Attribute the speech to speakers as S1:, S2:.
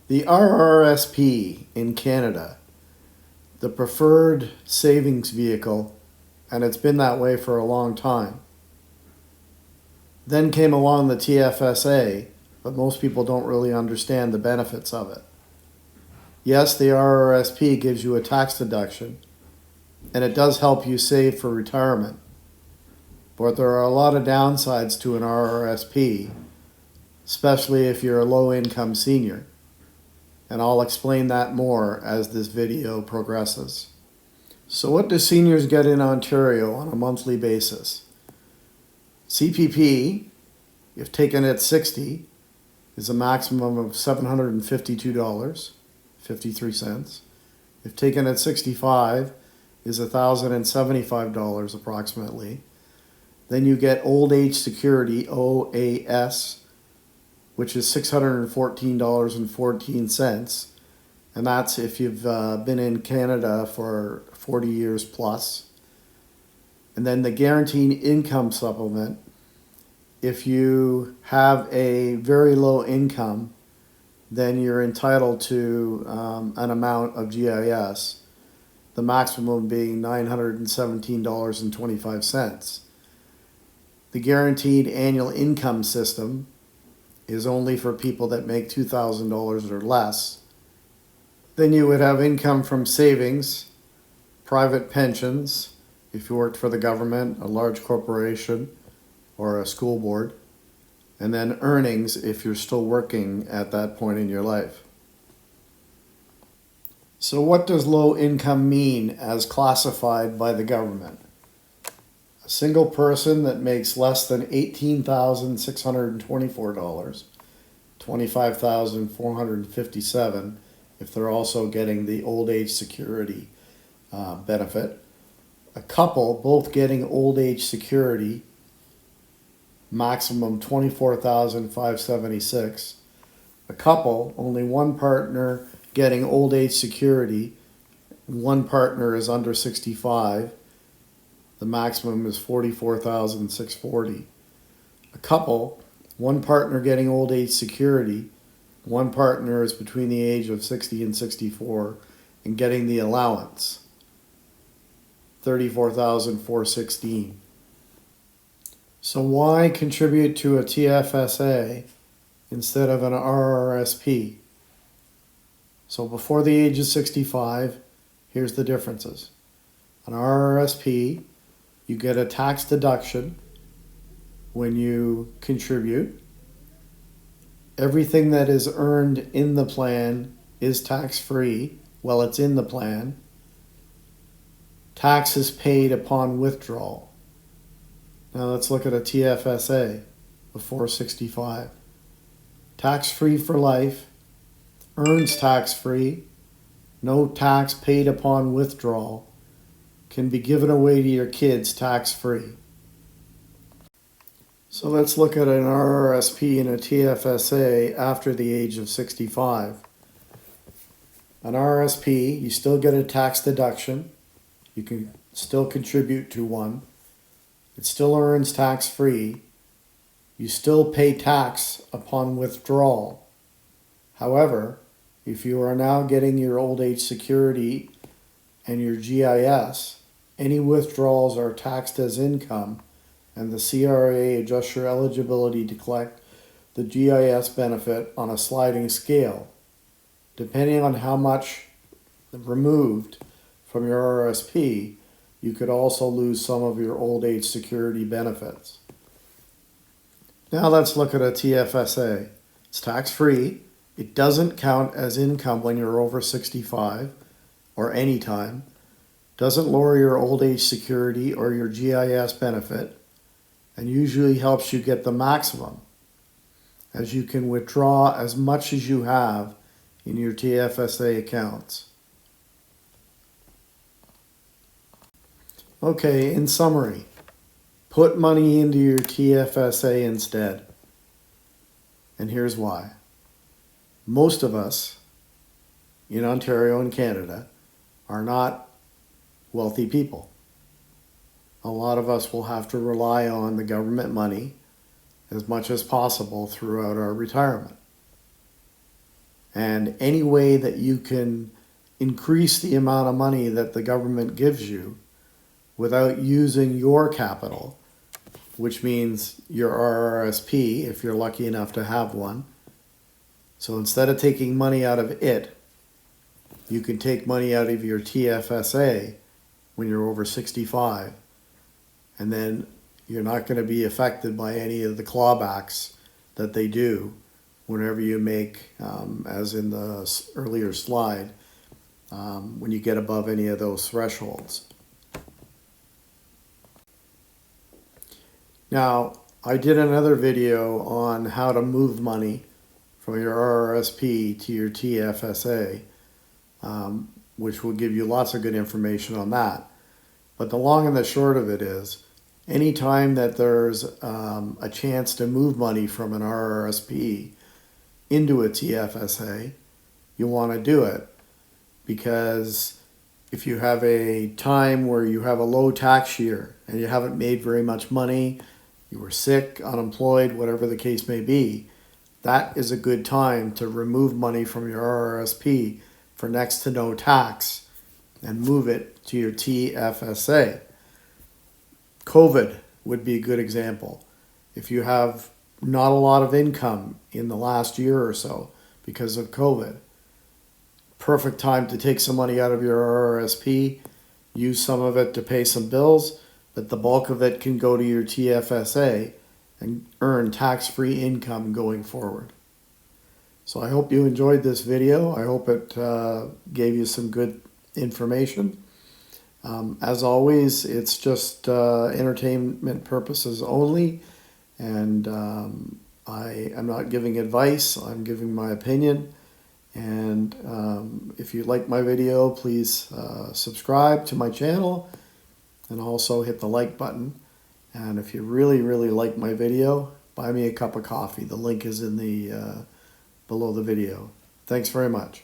S1: The RRSP in Canada, the preferred savings vehicle, and it's been that way for a long time. Then came along the TFSA, but most people don't really understand the benefits of it. Yes, the RRSP gives you a tax deduction, and it does help you save for retirement. But there are a lot of downsides to an RRSP, especially if you're a low-income senior. And I'll explain that more as this video progresses. So what do seniors get in Ontario on a monthly basis? CPP, if taken at 60, is a maximum of $752.53. If taken at 65, is $1,075 approximately. Then you get Old Age Security, OAS, which is $614.14. And that's if you've been in Canada for 40 years plus. And then the Guaranteed Income Supplement, if you have a very low income, then you're entitled to an amount of GIS, the maximum being $917.25. The Guaranteed Annual Income System is only for people that make $2,000 or less. Then you would have income from savings, private pensions, if you worked for the government, a large corporation, or a school board, and then earnings if you're still working at that point in your life. So what does low income mean as classified by the government? A single person that makes less than $18,624, $25,457 if they're also getting the old age security benefit. A couple both getting old age security, maximum $24,576. A couple, only one partner getting old age security, one partner is under 65. The maximum is $44,640. A couple, one partner getting old age security, one partner is between the age of 60 and 64 and getting the allowance, $34,416. So why contribute to a TFSA instead of an RRSP? So before the age of 65, here's the differences. An RRSP, you get a tax deduction when you contribute. Everything that is earned in the plan is tax-free while it's in the plan. Tax is paid upon withdrawal. Now let's look at a TFSA before 65. Tax-free for life, earns tax-free, no tax paid upon withdrawal, can be given away to your kids tax-free. So let's look at an RRSP and a TFSA after the age of 65. An RRSP, you still get a tax deduction. You can still contribute to one. It still earns tax-free. You still pay tax upon withdrawal. However, if you are now getting your old age security and your GIS, any withdrawals are taxed as income, and the CRA adjusts your eligibility to collect the GIS benefit on a sliding scale. Depending on how much removed from your RRSP, you could also lose some of your old age security benefits. Now let's look at a TFSA. It's tax-free. It doesn't count as income when you're over 65 or any time. Doesn't lower your old age security or your GIS benefit, and usually helps you get the maximum, as you can withdraw as much as you have in your TFSA accounts. Okay, in summary, put money into your TFSA instead. And here's why. Most of us in Ontario and Canada are not wealthy people. A lot of us will have to rely on the government money as much as possible throughout our retirement. And any way that you can increase the amount of money that the government gives you without using your capital, which means your RRSP, if you're lucky enough to have one. So instead of taking money out of it, you can take money out of your TFSA when you're over 65, and then you're not going to be affected by any of the clawbacks that they do whenever you make, as in the earlier slide, when you get above any of those thresholds. Now, I did another video on how to move money from your RRSP to your TFSA, which will give you lots of good information on that. But the long and the short of it is, anytime that there's a chance to move money from an RRSP into a TFSA, you want to do it, because if you have a time where you have a low tax year and you haven't made very much money, you were sick, unemployed, whatever the case may be, that is a good time to remove money from your RRSP for next to no tax and move it to your TFSA. COVID would be a good example. If you have not a lot of income in the last year or so because of COVID, perfect time to take some money out of your RRSP, use some of it to pay some bills, but the bulk of it can go to your TFSA and earn tax-free income going forward. So I hope you enjoyed this video. I hope it gave you some good information. As always, it's just entertainment purposes only, and I am not giving advice. I'm giving my opinion. And if you like my video, please subscribe to my channel and also hit the like button. And if you really, really like my video, buy me a cup of coffee. The link is in the below the video. Thanks very much.